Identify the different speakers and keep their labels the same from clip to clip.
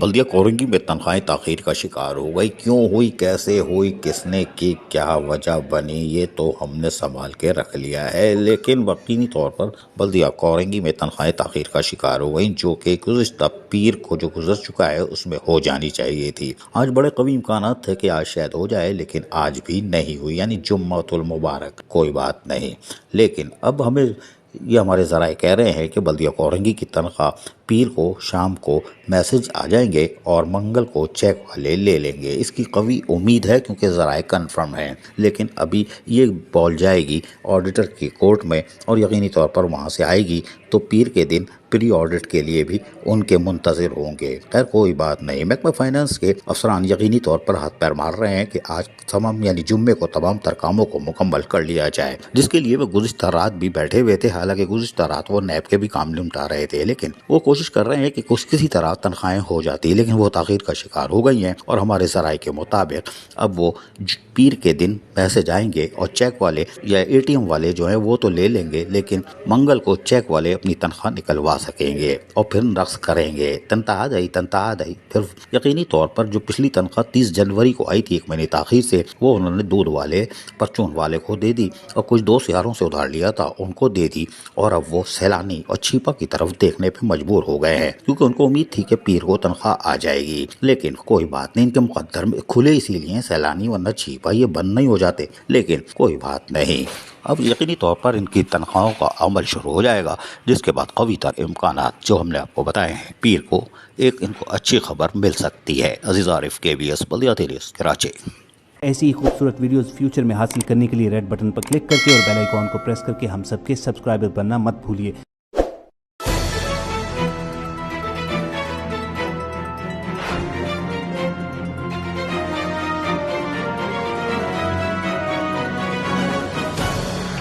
Speaker 1: बल्दिया कोरंगी में तनख्वाहें ताख़ीर का शिकार हो गई। क्यों हुई, कैसे हुई, किसने की, क्या वजह बनी, ये तो हमने संभाल के रख लिया है। लेकिन यकीनी तौर पर बल्दिया कोरंगी में तनख्वाहें ताख़ीर का शिकार हो गई, जो कि गुज़िश्ता पीर को जो गुजर चुका है उसमें हो जानी चाहिए थी। आज बड़े कवी इम्कान थे कि आज शायद हो जाए, लेकिन आज भी नहीं हुई, यानी जुम्मतुल मुबारक। कोई बात नहीं, लेकिन अब हमें ये हमारे ज़राए कह रहे हैं कि बल्दिया कोरंगी की तनख्वाह पीर को शाम को मैसेज आ जाएंगे और मंगल को चेक वाले ले लेंगे। इसकी कवी उम्मीद है क्योंकि ज़राए कन्फर्म हैं, लेकिन अभी ये बॉल जाएगी ऑडिटर की कोर्ट में और यकीनी तौर पर वहाँ से आएगी तो पीर के दिन प्री ऑडिट के लिए भी उनके मुंतज़िर होंगे। खैर कोई बात नहीं, महकमा फाइनेंस के अफसरान यकीनी तौर पर हाथ पैर मार रहे हैं कि आज तमाम यानी जुम्मे को तमाम तर कामों को मुकम्मल कर लिया जाए, जिसके लिए वो गुज़िश्ता रात भी बैठे हुए थे। हालांकि गुज़िश्ता रात वो नैब के भी काम निपटा रहे थे, लेकिन वो कोशिश कर रहे हैं कि किसी तरह तनख्वाहें हो जाती, लेकिन वो ताख़ीर का शिकार हो गई हैं। और हमारे ज़राए के मुताबिक अब वो पीर के दिन पैसे जाएंगे और चेक वाले या ATM वाले जो हैं वो तो ले लेंगे, लेकिन मंगल को चेक वाले अपनी तनख्वाह निकलवा सकेंगे और फिर रक्स करेंगे। तनता आ गई। फिर यकीनी तौर पर जो पिछली तनख्वाह 30 जनवरी को आई थी, 1 महीने ताख़ीर से, वो उन्होंने दूध वाले परचून वाले को दे दी और कुछ दोस्त यारों से उधार लिया था उनको दे दी। और अब वो सैलानी और छीपा की तरफ देखने पे मजबूर हो गए हैं, क्योंकि उनको उम्मीद थी कि पीर को तनख्वाह आ जाएगी। लेकिन कोई बात नहीं, इनके मुकद्दर में खुले इसीलिए सैलानी वरना छीपा ये बंद नहीं हो जाते। लेकिन कोई बात नहीं, अब यकीनी तौर पर इनकी तनख्वाहों का अमल शुरू हो जाएगा, जिसके बाद कवी तर इम्कानात जो हमने आपको बताए हैं, पीर को एक इनको अच्छी खबर मिल सकती है। अजीज आरिफ, KBS बल्दिया कराची।
Speaker 2: ऐसी ही खूबसूरत वीडियोस फ्यूचर में हासिल करने के लिए रेड बटन पर क्लिक करके और बेल आइकॉन को प्रेस करके हम सबके सब्सक्राइबर बनना मत भूलिए।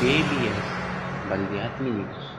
Speaker 3: KBS बल्दियाती न्यूज़।